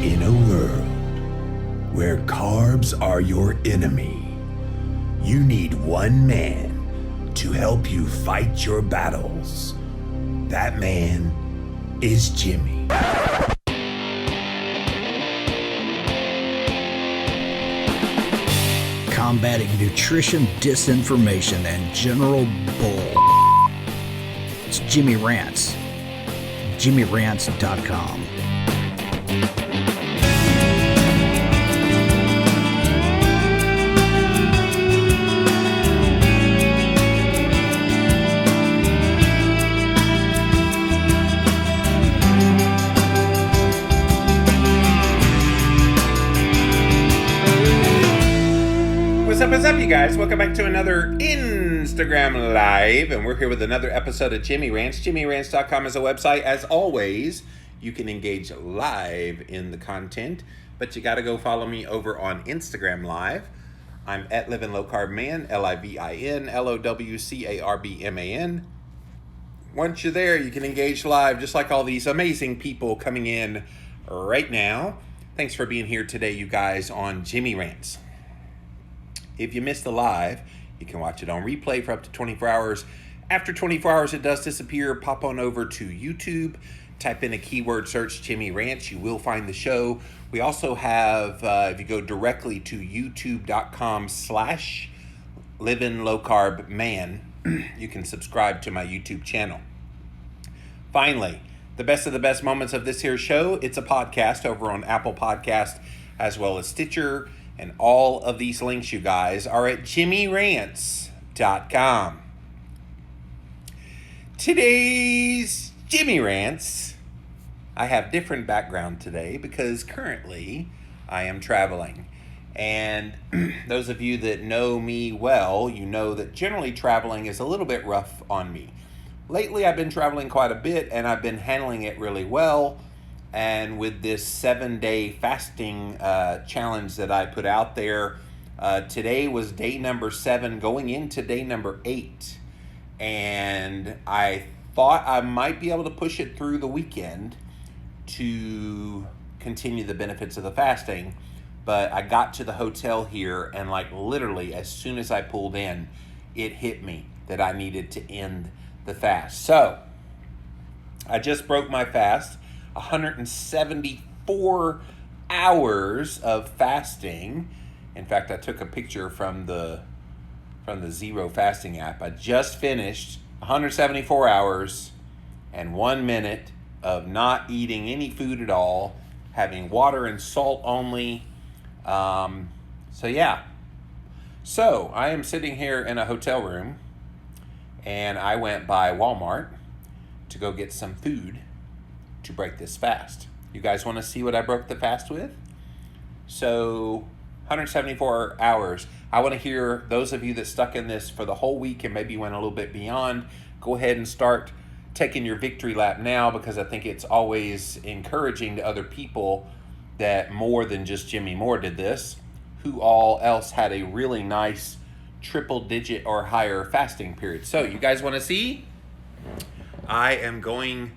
In a world where carbs are your enemy, you need one man to help you fight your battles. That man is Jimmy. Combating nutrition disinformation and general bull. It's Jimmy Rants. JimmyRants.com. What's up, you guys? Welcome back to another Instagram Live, and we're here with another episode of Jimmy Rants. JimmyRants.com is a website. As always, you can engage live in the content, but you got to go follow me over on Instagram Live. I'm at Living Low Carb Man, LIVIN LOWCARBMAN. Once you're there, you can engage live, just like all these amazing people coming in right now. Thanks for being here today, you guys, on Jimmy Rants. If you missed the live, you can watch it on replay for up to 24 hours. After 24 hours, it does disappear. Pop on over to YouTube. Type in a keyword search, Jimmy Rants. You will find the show. We also have, if you go directly to youtube.com/livinglowcarbman, you can subscribe to my YouTube channel. Finally, the best of the best moments of this here show, it's a podcast over on Apple Podcast as well as Stitcher. And all of these links, you guys, are at JimmyRants.com. Today's Jimmy Rants, I have different background today because currently I am traveling. And those of you that know me well, you know that generally traveling is a little bit rough on me. Lately, I've been traveling quite a bit and I've been handling it really well. And with this 7-day fasting challenge that I put out there, today was day number 7 going into day number 8. And I thought I might be able to push it through the weekend to continue the benefits of the fasting. But I got to the hotel here and like literally as soon as I pulled in, it hit me that I needed to end the fast. So I just broke my fast. 174 hours of fasting. In fact, I took a picture from the Zero Fasting app. I just finished 174 hours and 1 minute of not eating any food at all, having water and salt only. So I am sitting here in a hotel room and I went by Walmart to go get some food to break this fast. You guys want to see what I broke the fast with? So 174 hours. I want to hear those of you that stuck in this for the whole week and maybe went a little bit beyond. Go ahead and start taking your victory lap now, because I think it's always encouraging to other people that more than just Jimmy Moore did this, who all else had a really nice triple digit or higher fasting period. So you guys want to see? I am going...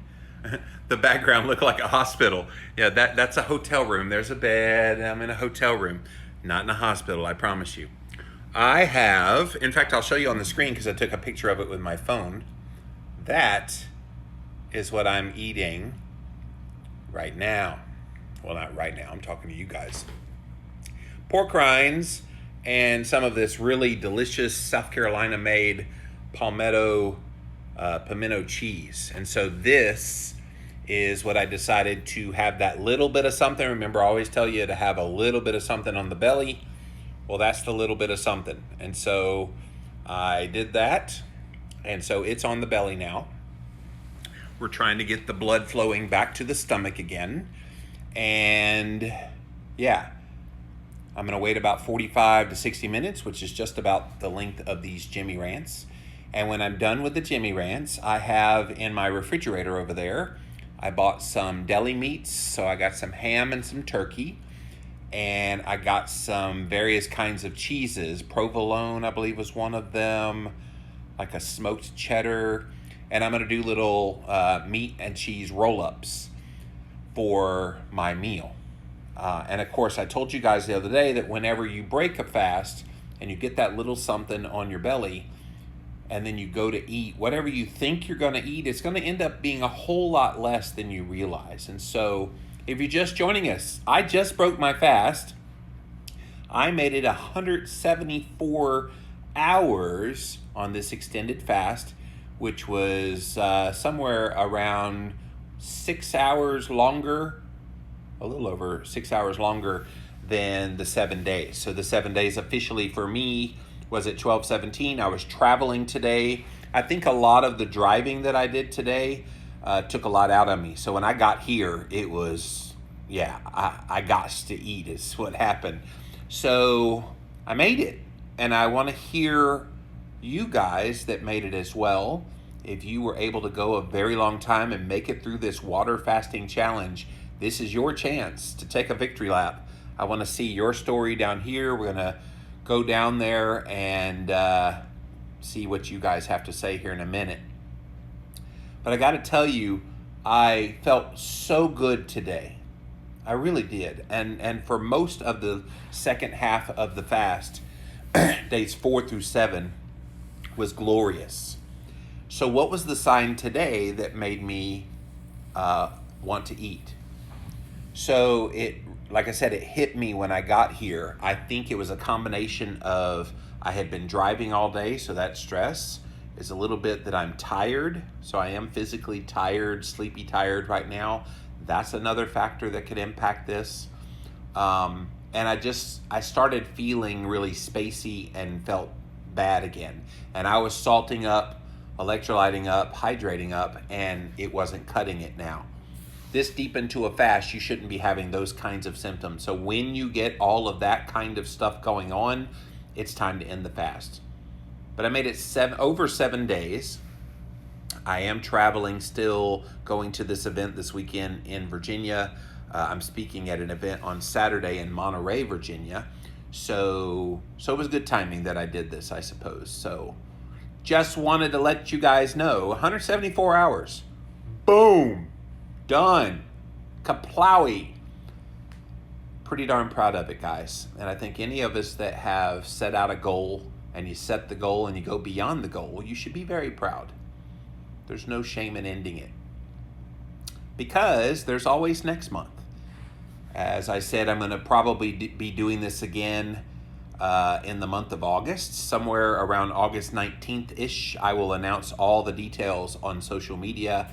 The background looked like a hospital. Yeah, that's a hotel room. There's a bed. I'm in a hotel room, not in a hospital, I promise you. I have, in fact, I'll show you on the screen because I took a picture of it with my phone. That is what I'm eating right now. Well, not right now. I'm talking to you guys. Pork rinds and some of this really delicious South Carolina made palmetto pimento cheese. And so this is what I decided to have, that little bit of something. Remember, I always tell you to have a little bit of something on the belly. Well, that's the little bit of something. And so I did that. And so it's on the belly now. We're trying to get the blood flowing back to the stomach again. And yeah, I'm going to wait about 45 to 60 minutes, which is just about the length of these Jimmy Rants. And when I'm done with the Jimmy Rants, I have in my refrigerator over there, I bought some deli meats. So I got some ham and some turkey. And I got some various kinds of cheeses. Provolone, I believe, was one of them. Like a smoked cheddar. And I'm going to do little meat and cheese roll-ups for my meal. And of course, I told you guys the other day that whenever you break a fast and you get that little something on your belly, and then you go to eat, whatever you think you're going to eat, it's going to end up being a whole lot less than you realize. And so if you're just joining us, I just broke my fast. I made it 174 hours on this extended fast, which was somewhere around 6 hours longer, a little over 6 hours longer than the 7 days. So the 7 days officially for me was at 12:17. I was traveling today. I think a lot of the driving that I did today took a lot out of me. So when I got here, it was, I got to eat is what happened. So I made it, and I want to hear you guys that made it as well. If you were able to go a very long time and make it through this water fasting challenge, this is your chance to take a victory lap. I want to see your story down here. We're going to go down there and see what you guys have to say here in a minute. But I got to tell you, I felt so good today. I really did. And for most of the second half of the fast, days 4 through 7, was glorious. So what was the sign today that made me want to eat? So like I said, it hit me when I got here. I think it was a combination of I had been driving all day, so that stress is a little bit that I'm tired. So I am physically tired, sleepy tired right now. That's another factor that could impact this. And I started feeling really spacey and felt bad again. And I was salting up, electrolyting up, hydrating up, and it wasn't cutting it now. This deep into a fast, you shouldn't be having those kinds of symptoms. So when you get all of that kind of stuff going on, it's time to end the fast. But I made it over 7 days. I am traveling still, going to this event this weekend in Virginia. I'm speaking at an event on Saturday in Monterey, Virginia. So it was good timing that I did this, I suppose. So just wanted to let you guys know, 174 hours. Boom. Done. Kaplowy. Pretty darn proud of it, guys. And I think any of us that have set out a goal and you set the goal and you go beyond the goal, you should be very proud. There's no shame in ending it, because there's always next month. As I said, I'm going to probably be doing this again in the month of August. Somewhere around August 19th-ish, I will announce all the details on social media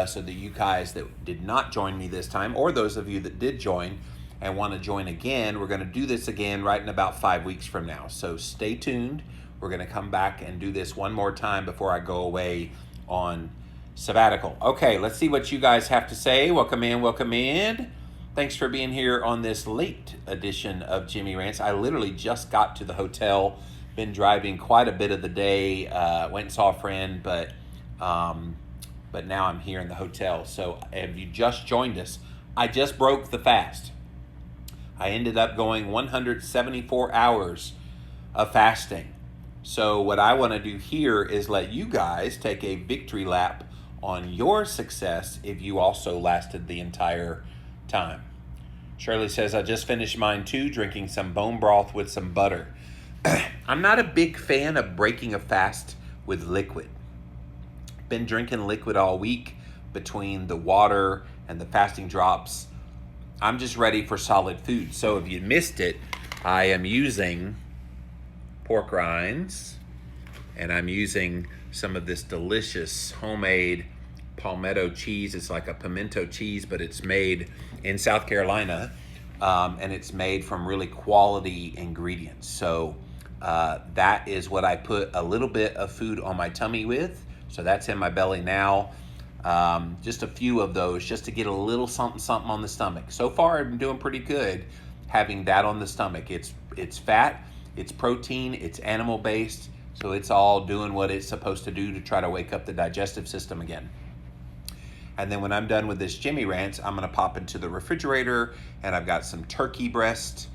so that you guys that did not join me this time, or those of you that did join and want to join again, we're going to do this again right in about 5 weeks from now. So stay tuned. We're going to come back and do this one more time before I go away on sabbatical. Okay, let's see what you guys have to say. Welcome in, welcome in. Thanks for being here on this late edition of Jimmy Rants. I literally just got to the hotel, been driving quite a bit of the day, went and saw a friend, but now I'm here in the hotel. So if you just joined us, I just broke the fast. I ended up going 174 hours of fasting. So what I want to do here is let you guys take a victory lap on your success if you also lasted the entire time. Shirley says, I just finished mine too, drinking some bone broth with some butter. I'm not a big fan of breaking a fast with liquid. Been drinking liquid all week between the water and the fasting drops. I'm just ready for solid food. So if you missed it, I am using pork rinds, and I'm using some of this delicious homemade palmetto cheese. It's like a pimento cheese, but it's made in South Carolina, and it's made from really quality ingredients. So that is what I put a little bit of food on my tummy with. So that's in my belly now. Just a few of those just to get a little something on the stomach. So far, I'm doing pretty good having that on the stomach. It's fat, it's protein, it's animal-based, so it's all doing what it's supposed to do to try to wake up the digestive system again. And then when I'm done with this Jimmy Rants, I'm gonna pop into the refrigerator, and I've got some turkey breast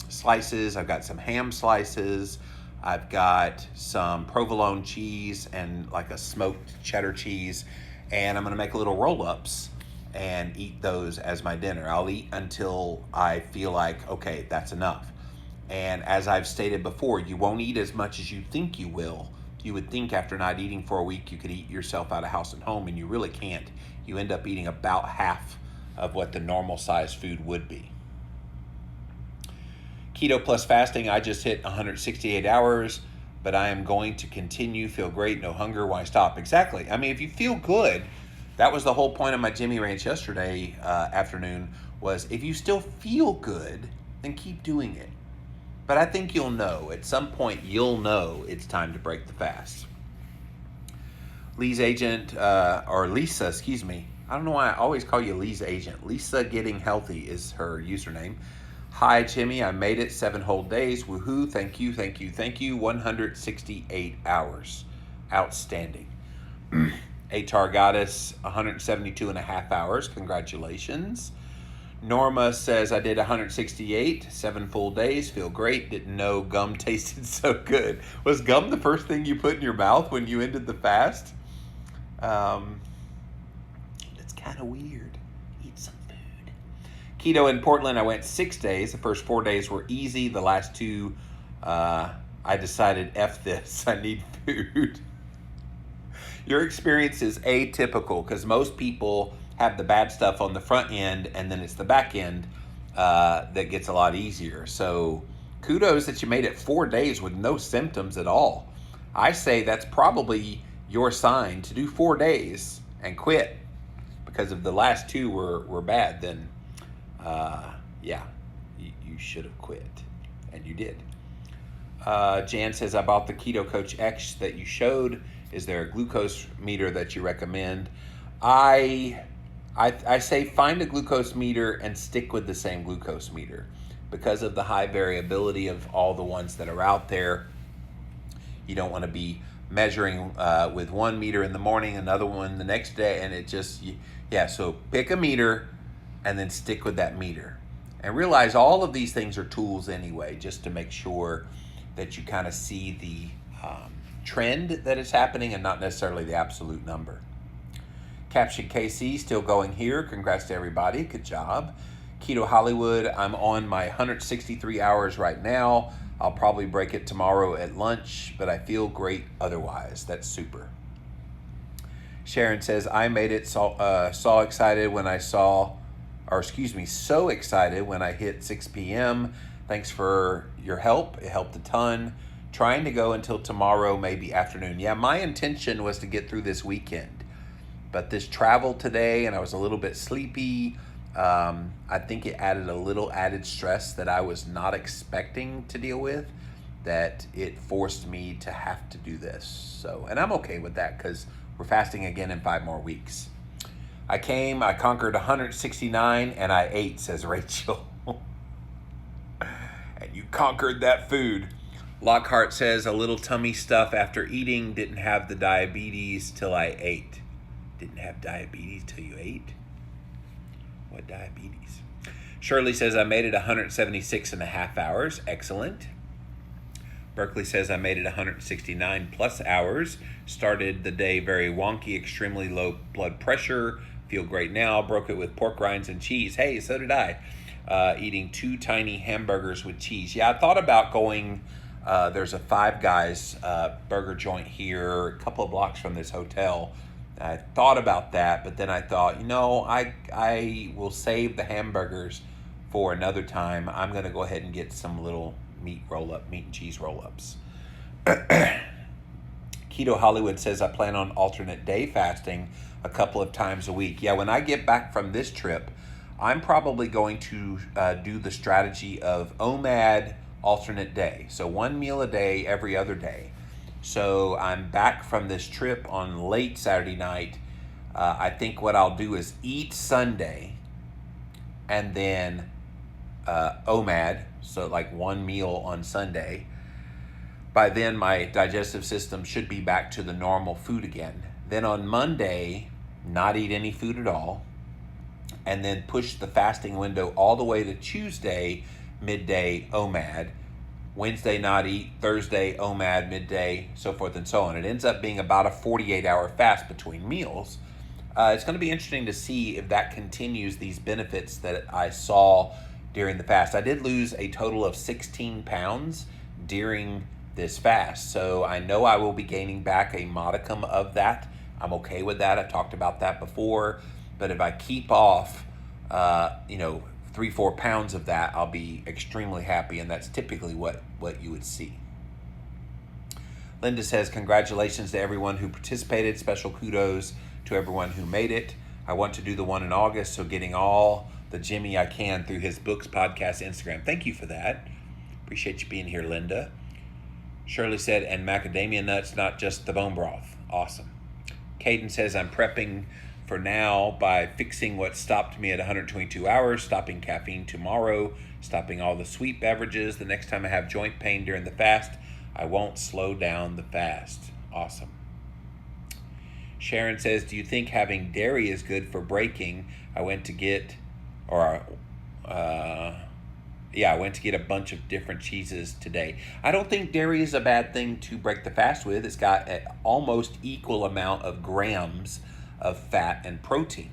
slices, I've got some ham slices, I've got some provolone cheese and like a smoked cheddar cheese, and I'm gonna make little roll-ups and eat those as my dinner. I'll eat until I feel like, okay, that's enough. And as I've stated before, you won't eat as much as you think you will. You would think after not eating for a week, you could eat yourself out of house and home, and you really can't. You end up eating about half of what the normal size food would be. Keto plus fasting, I just hit 168 hours, but I am going to continue, feel great, no hunger, why stop? Exactly. I mean, if you feel good, that was the whole point of my Jimmy Ranch yesterday afternoon, was if you still feel good, then keep doing it. But I think you'll know, at some point you'll know it's time to break the fast. Lee's agent, or Lisa, excuse me. I don't know why I always call you Lee's agent. Lisa Getting Healthy is her username. Hi, Jimmy, I made it 7 whole days. Woohoo, thank you, thank you, thank you. 168 hours. Outstanding. Atar Goddess, 172 and a half hours. Congratulations. Norma says, I did 168, 7 full days, feel great, didn't know gum tasted so good. Was gum the first thing you put in your mouth when you ended the fast? It's kind of weird. Eat some food. Keto in Portland, I went 6 days. The first 4 days were easy. The last 2, I decided, F this, I need food. Your experience is atypical because most people have the bad stuff on the front end, and then it's the back end that gets a lot easier. So kudos that you made it 4 days with no symptoms at all. I say that's probably your sign to do 4 days and quit, because if the last 2 were bad, then yeah, you should have quit, and you did. Jan says, I bought the Keto Coach X that you showed. Is there a glucose meter that you recommend? I say find a glucose meter and stick with the same glucose meter. Because of the high variability of all the ones that are out there, you don't want to be measuring with one meter in the morning, another one the next day, and it just, yeah, so pick a meter and then stick with that meter. And realize all of these things are tools anyway, just to make sure that you kind of see the trend that is happening and not necessarily the absolute number. Caption KC still going here. Congrats to everybody. Good job. Keto Hollywood, I'm on my 163 hours right now. I'll probably break it tomorrow at lunch, but I feel great otherwise. That's super. Sharon says, I made it so excited when I hit 6 p.m. Thanks for your help. It helped a ton. Trying to go until tomorrow, maybe afternoon. Yeah, my intention was to get through this weekend, but this travel today, and I was a little bit sleepy. I think it added a little added stress that I was not expecting to deal with, that it forced me to have to do this. So, and I'm okay with that because we're fasting again in 5 more weeks. I conquered 169 and I ate, says Rachel. And you conquered that food. Lockhart says, a little tummy stuff after eating, didn't have the diabetes till I ate. Didn't have diabetes till you ate? What diabetes? Shirley says, I made it 176 and a half hours. Excellent. Berkeley says, I made it 169 plus hours. Started the day very wonky, extremely low blood pressure. Feel great now. Broke it with pork rinds and cheese. Hey, so did I. Eating 2 tiny hamburgers with cheese. Yeah, I thought about going, there's a Five Guys burger joint here, a couple of blocks from this hotel. I thought about that, but then I thought, I will save the hamburgers for another time. I'm going to go ahead and get some little meat and cheese roll-ups. Keto Hollywood says, I plan on alternate day fasting a couple of times a week. Yeah, when I get back from this trip, I'm probably going to do the strategy of OMAD alternate day. So 1 meal a day, every other day. So I'm back from this trip on late Saturday night. I think what I'll do is eat Sunday and then OMAD, so like 1 meal on Sunday. By then, my digestive system should be back to the normal food again. Then on Monday, not eat any food at all, and then push the fasting window all the way to Tuesday, midday, OMAD. Wednesday, not eat. Thursday, OMAD, midday, so forth and so on. It ends up being about a 48-hour fast between meals. It's going to be interesting to see if that continues these benefits that I saw during the fast. I did lose a total of 16 pounds during this fast, so I know I will be gaining back a modicum of that. I'm okay with that. I've talked about that before, but if I keep off, 3-4 pounds of that, I'll be extremely happy, and that's typically what you would see. Linda says, congratulations to everyone who participated. Special kudos to everyone who made it. I want to do the one in August, so getting all the Jimmy I can through his books, podcast, Instagram. Thank you for that. Appreciate you being here, Linda. Shirley said, and macadamia nuts, not just the bone broth. Awesome. Caden says, I'm prepping for now by fixing what stopped me at 122 hours, stopping caffeine tomorrow, stopping all the sweet beverages. The next time I have joint pain during the fast, I won't slow down the fast. Awesome. Sharon says, do you think having dairy is good for breaking? I went to get a bunch of different cheeses today. I don't think dairy is a bad thing to break the fast with. It's got an almost equal amount of grams of fat and protein.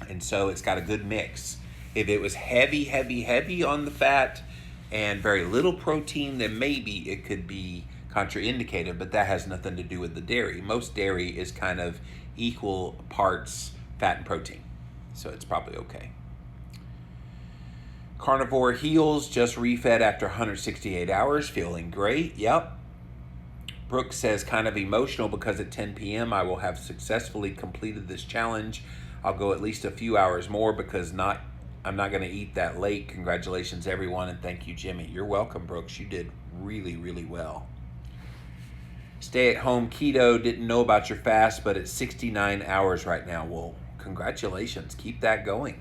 And so it's got a good mix. If it was heavy on the fat and very little protein, then maybe it could be contraindicated, but that has nothing to do with the dairy. Most dairy is kind of equal parts fat and protein, so it's probably okay. Carnivore heals, just refed after 168 hours, feeling great. Yep. Brooke says, kind of emotional because at 10 p.m. I will have successfully completed this challenge. I'll go at least a few hours more because I'm not going to eat that late. Congratulations, everyone, and thank you, Jimmy. You're welcome, Brooks. You did really, really well. Stay-at-home keto, didn't know about your fast, but it's 69 hours right now. Well, congratulations. Keep that going.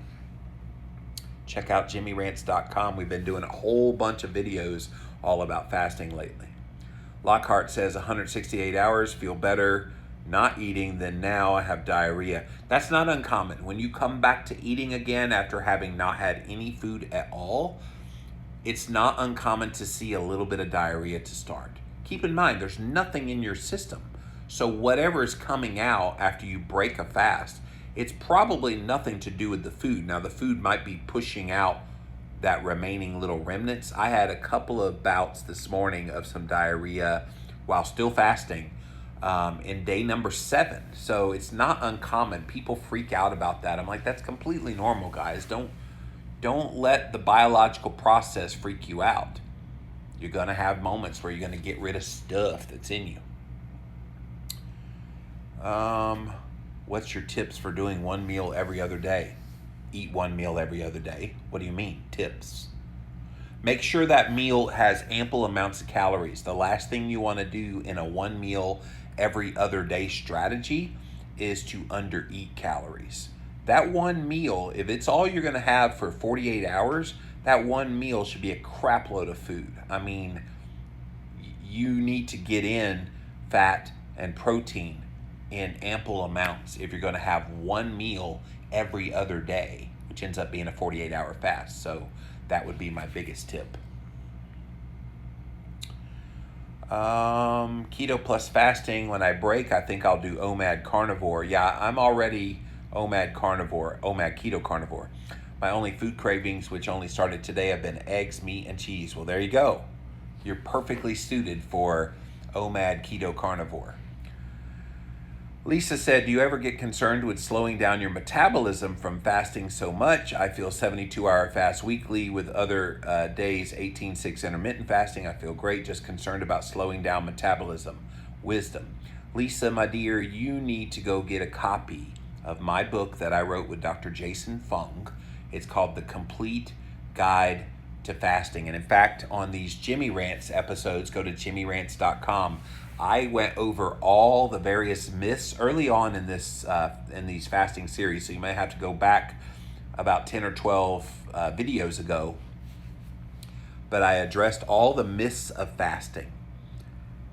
Check out jimmyrants.com. We've been doing a whole bunch of videos all about fasting lately. Lockhart says 168 hours, feel better not eating than now I have diarrhea. That's not uncommon. When you come back to eating again after having not had any food at all, it's not uncommon to see a little bit of diarrhea to start. Keep in mind, there's nothing in your system. So whatever is coming out after you break a fast, it's probably nothing to do with the food. Now, the food might be pushing out that remaining little remnants. I had a couple of bouts this morning of some diarrhea while still fasting in day number 7. So it's not uncommon. People freak out about that. I'm like, that's completely normal, guys. Don't let the biological process freak you out. You're going to have moments where you're going to get rid of stuff that's in you. What's your tips for doing one meal every other day? Eat one meal every other day. What do you mean? Tips. Make sure that meal has ample amounts of calories. The last thing you want to do in a one meal every other day strategy is to undereat calories. That one meal, if it's all you're going to have for 48 hours, that one meal should be a crap load of food. I mean, you need to get in fat and protein in ample amounts if you're going to have one meal every other day, which ends up being a 48-hour fast. So that would be my biggest tip. Keto plus fasting. When I break, I think I'll do OMAD carnivore. Yeah, I'm already OMAD keto carnivore. My only food cravings, which only started today, have been eggs, meat, and cheese. Well, there you go. You're perfectly suited for OMAD keto carnivore. Lisa said, do you ever get concerned with slowing down your metabolism from fasting so much? I feel 72-hour fast weekly with other days 18-6 intermittent fasting. I feel great, just concerned about slowing down metabolism. Wisdom. Lisa, my dear, you need to go get a copy of my book that I wrote with Dr. Jason Fung. It's called The Complete Guide to Fasting. And in fact, on these Jimmy Rants episodes, go to jimmyrants.com. I went over all the various myths early on in these fasting series. So you may have to go back about 10 or 12 videos ago. But I addressed all the myths of fasting.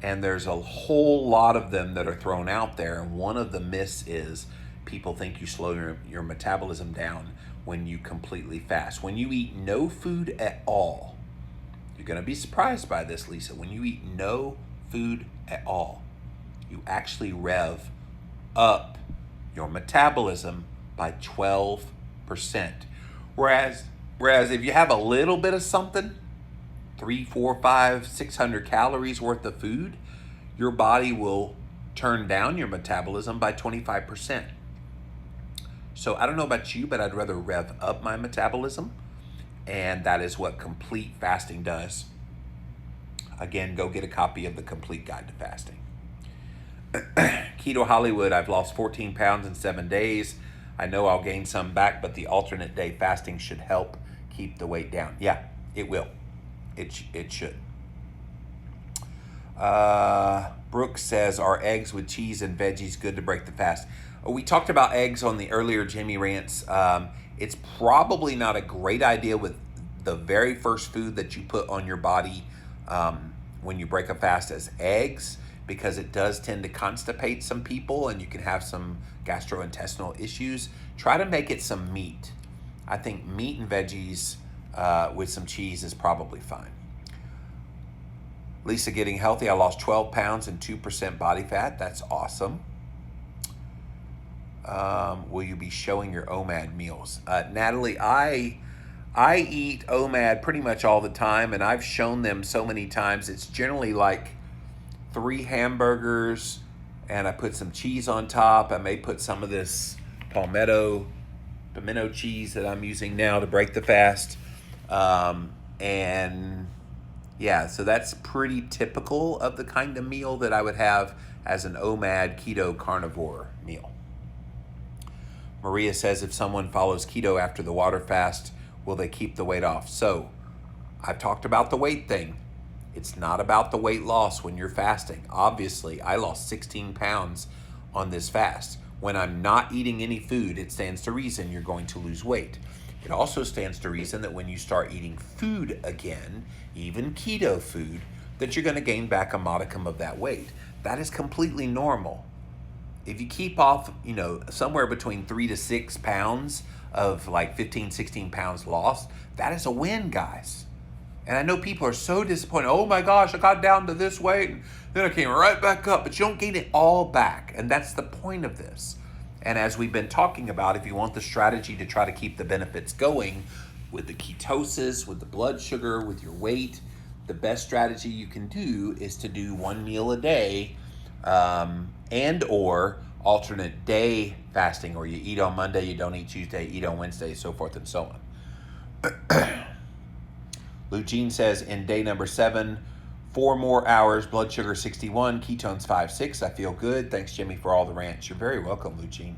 And there's a whole lot of them that are thrown out there. And one of the myths is people think you slow your metabolism down when you completely fast. When you eat no food at all, you're going to be surprised by this, Lisa. When you eat no food at all, you actually rev up your metabolism by 12%. Whereas if you have a little bit of something, 3, 4, 5, 600 calories worth of food, your body will turn down your metabolism by 25%. So I don't know about you, but I'd rather rev up my metabolism, and that is what complete fasting does. Again, go get a copy of the Complete Guide to Fasting. Keto Hollywood, I've lost 14 pounds in 7 days. I know I'll gain some back, but the alternate day fasting should help keep the weight down. Yeah, it will. It should. Brooks says, are eggs with cheese and veggies good to break the fast? We talked about eggs on the earlier Jimmy Rants. It's probably not a great idea with the very first food that you put on your body when you break a fast as eggs, because it does tend to constipate some people and you can have some gastrointestinal issues. Try to make it some meat. I think meat and veggies with some cheese is probably fine. Lisa, getting healthy. I lost 12 pounds and 2% body fat. That's awesome. Will you be showing your OMAD meals? Natalie, I eat OMAD pretty much all the time, and I've shown them so many times. It's generally like 3 hamburgers, and I put some cheese on top. I may put some of this pimento cheese that I'm using now to break the fast. And yeah, so that's pretty typical of the kind of meal that I would have as an OMAD keto carnivore meal. Maria says, if someone follows keto after the water fast, will they keep the weight off? So I've talked about the weight thing. It's not about the weight loss when you're fasting. Obviously, I lost 16 pounds on this fast. When I'm not eating any food, it stands to reason you're going to lose weight. It also stands to reason that when you start eating food again, even keto food, that you're going to gain back a modicum of that weight. That is completely normal. If you keep off, somewhere between 3 to 6 pounds of like 15, 16 pounds lost, that is a win, guys. And I know people are so disappointed. Oh my gosh, I got down to this weight and then I came right back up, but you don't gain it all back. And that's the point of this. And as we've been talking about, if you want the strategy to try to keep the benefits going with the ketosis, with the blood sugar, with your weight, the best strategy you can do is to do 1 meal a day, and or alternate day fasting, or you eat on Monday, you don't eat Tuesday, eat on Wednesday, so forth and so on. Lou Jean says, in day number 7, 4 more hours, blood sugar 61, ketones 5.6. I feel good. Thanks, Jimmy, for all the rants. You're very welcome, Lou Jean.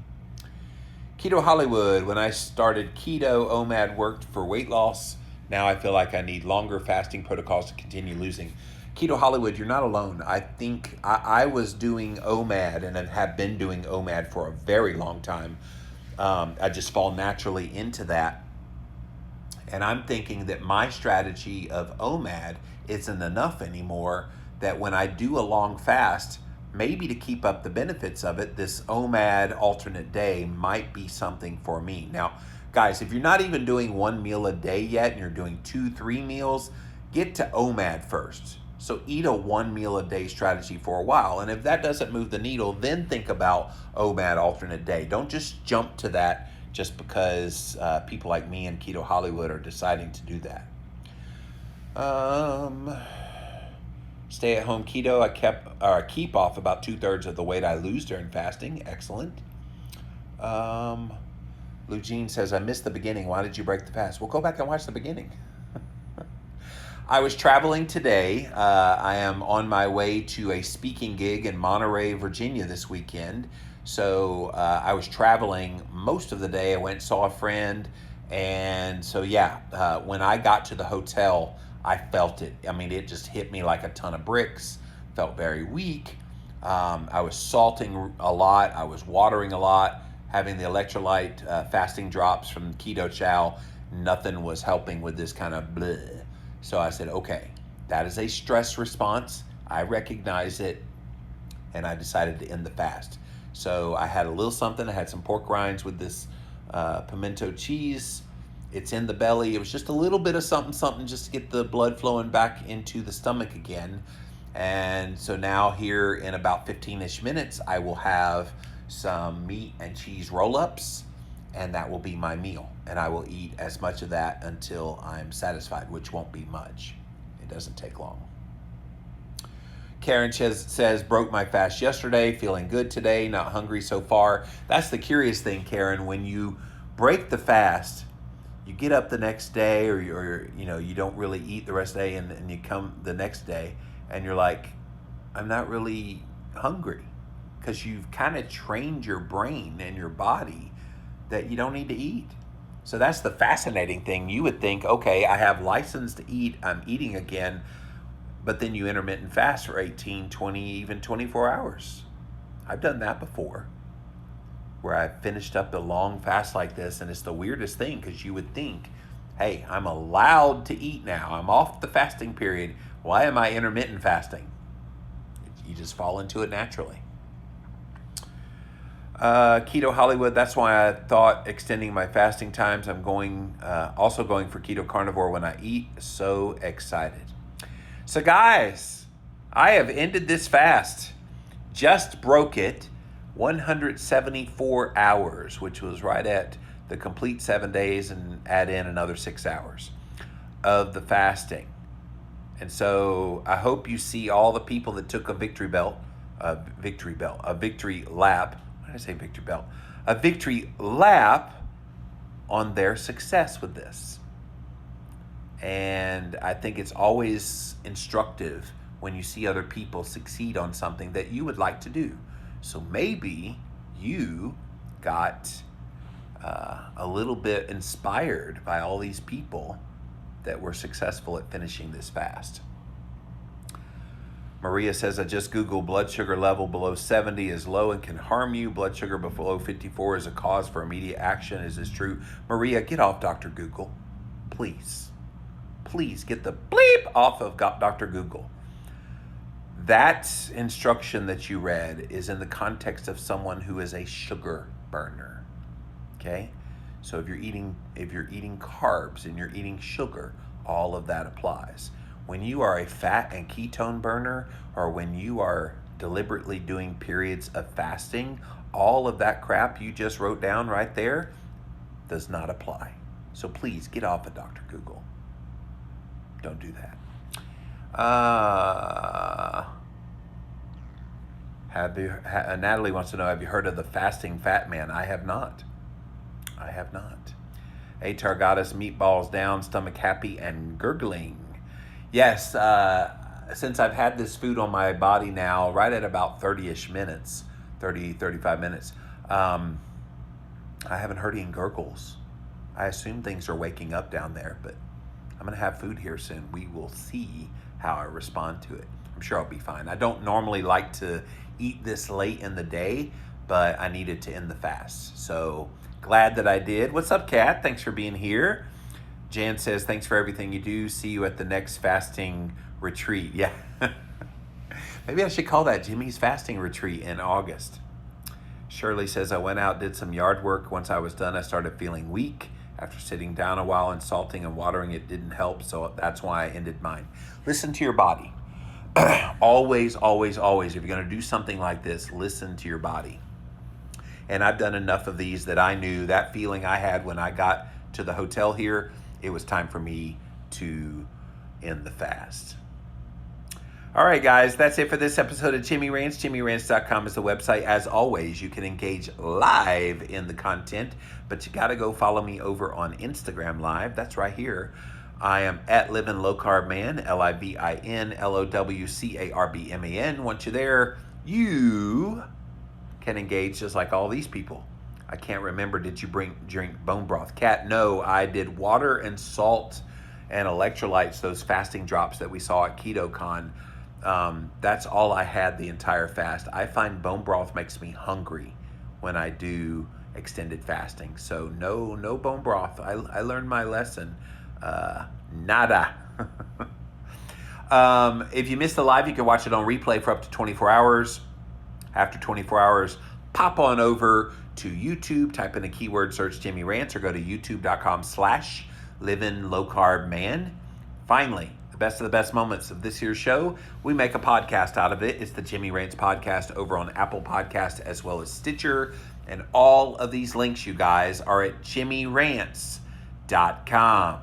Keto Hollywood, when I started keto, OMAD worked for weight loss. Now I feel like I need longer fasting protocols to continue losing. Keto Hollywood, you're not alone. I think I was doing OMAD and have been doing OMAD for a very long time. I just fall naturally into that. And I'm thinking that my strategy of OMAD isn't enough anymore, that when I do a long fast, maybe to keep up the benefits of it, this OMAD alternate day might be something for me. Now, guys, if you're not even doing 1 meal a day yet and you're doing 2, 3 meals, get to OMAD first. So eat a 1 meal a day strategy for a while. And if that doesn't move the needle, then think about OMAD alternate day. Don't just jump to that just because people like me and Keto Hollywood are deciding to do that. Stay at home keto. I keep off about 2/3 of the weight I lose during fasting. Excellent. Lou Jean says, I missed the beginning. Why did you break the fast? Well, go back and watch the beginning. I was traveling today. I am on my way to a speaking gig in Monterey, Virginia this weekend. So I was traveling most of the day. I went and saw a friend. And so, when I got to the hotel, I felt it. I mean, it just hit me like a ton of bricks. Felt very weak. I was salting a lot. I was watering a lot, having the electrolyte fasting drops from Keto Chow. Nothing was helping with this kind of bleh. So I said, okay, that is a stress response. I recognize it, and I decided to end the fast. So I had a little something. I had some pork rinds with this pimento cheese. It's in the belly. It was just a little bit of something just to get the blood flowing back into the stomach again. And so now here in about 15-ish minutes, I will have some meat and cheese roll-ups, and that will be my meal. And I will eat as much of that until I'm satisfied, which won't be much. It doesn't take long. Karen says, broke my fast yesterday, feeling good today, not hungry so far. That's the curious thing, Karen. When you break the fast, you get up the next day, or you don't really eat the rest of the day, and you come the next day, and you're like, I'm not really hungry, because you've kind of trained your brain and your body that you don't need to eat. So that's the fascinating thing. You would think, okay, I have license to eat, I'm eating again, but then you intermittent fast for 18, 20, even 24 hours. I've done that before, where I finished up a long fast like this, and it's the weirdest thing, because you would think, hey, I'm allowed to eat now. I'm off the fasting period. Why am I intermittent fasting? You just fall into it naturally. Keto Hollywood, that's why I thought extending my fasting times. I'm also going for keto carnivore when I eat. So excited. So guys, I have ended this fast. Just broke it. 174 hours, which was right at the complete 7 days, and add in another 6 hours of the fasting. And so I hope you see all the people that took a victory lap. Why did I say victory belt? A victory lap on their success with this. And I think it's always instructive when you see other people succeed on something that you would like to do. So maybe you got a little bit inspired by all these people that were successful at finishing this fast. Maria says, I just Googled blood sugar level below 70 is low and can harm you. Blood sugar below 54 is a cause for immediate action. Is this true? Maria, get off Dr. Google. Please. Please get the bleep off of Dr. Google. That instruction that you read is in the context of someone who is a sugar burner. Okay? So if you're eating carbs and you're eating sugar, all of that applies. When you are a fat and ketone burner, or when you are deliberately doing periods of fasting, all of that crap you just wrote down right there does not apply. So please get off of Dr. Google. Don't do that. Natalie wants to know, have you heard of the fasting fat man? I have not. Atar Goddess, meatballs down, stomach happy and gurgling. Yes, since I've had this food on my body now, right at about 30-ish minutes, 30, 35 minutes, I haven't heard any gurgles. I assume things are waking up down there, but I'm going to have food here soon. We will see how I respond to it. I'm sure I'll be fine. I don't normally like to eat this late in the day, but I needed to end the fast. So glad that I did. What's up, Kat? Thanks for being here. Jan says, thanks for everything you do. See you at the next fasting retreat. Yeah. Maybe I should call that Jimmy's fasting retreat in August. Shirley says, I went out, did some yard work. Once I was done, I started feeling weak. After sitting down a while and salting and watering, it didn't help. So that's why I ended mine. Listen to your body. Always, always, always. If you're going to do something like this, listen to your body. And I've done enough of these that I knew that feeling I had when I got to the hotel here, it was time for me to end the fast. All right, guys, that's it for this episode of Jimmy Rants. JimmyRants.com is the website. As always, you can engage live in the content, but you got to go follow me over on Instagram Live. That's right here. I am at Living Low Carb Man, LIVINLOWCARBMAN. Once you're there, you can engage just like all these people. I can't remember, did you drink bone broth? Kat, no, I did water and salt and electrolytes, those fasting drops that we saw at KetoCon. That's all I had the entire fast. I find bone broth makes me hungry when I do extended fasting. So no bone broth. I learned my lesson. Nada. If you missed the live, you can watch it on replay for up to 24 hours. After 24 hours, pop on over to YouTube, type in a keyword, search Jimmy Rants, or go to youtube.com/livinglowcarbman. Finally, the best of the best moments of this year's show. We make a podcast out of it. It's the Jimmy Rants Podcast over on Apple Podcast as well as Stitcher. And all of these links, you guys, are at jimmyrants.com.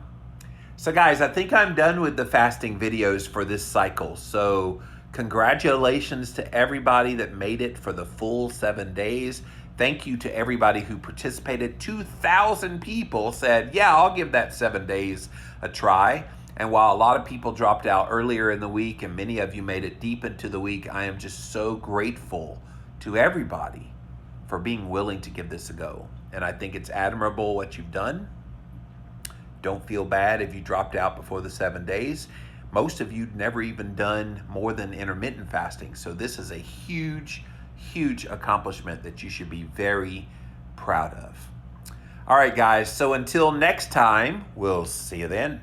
So guys, I think I'm done with the fasting videos for this cycle. So congratulations to everybody that made it for the full 7 days. Thank you to everybody who participated. 2,000 people said, yeah, I'll give that 7 days a try. And while a lot of people dropped out earlier in the week and many of you made it deep into the week, I am just so grateful to everybody for being willing to give this a go. And I think it's admirable what you've done. Don't feel bad if you dropped out before the 7 days. Most of you'd never even done more than intermittent fasting. So this is a huge, huge accomplishment that you should be very proud of. All right, guys. So until next time, we'll see you then.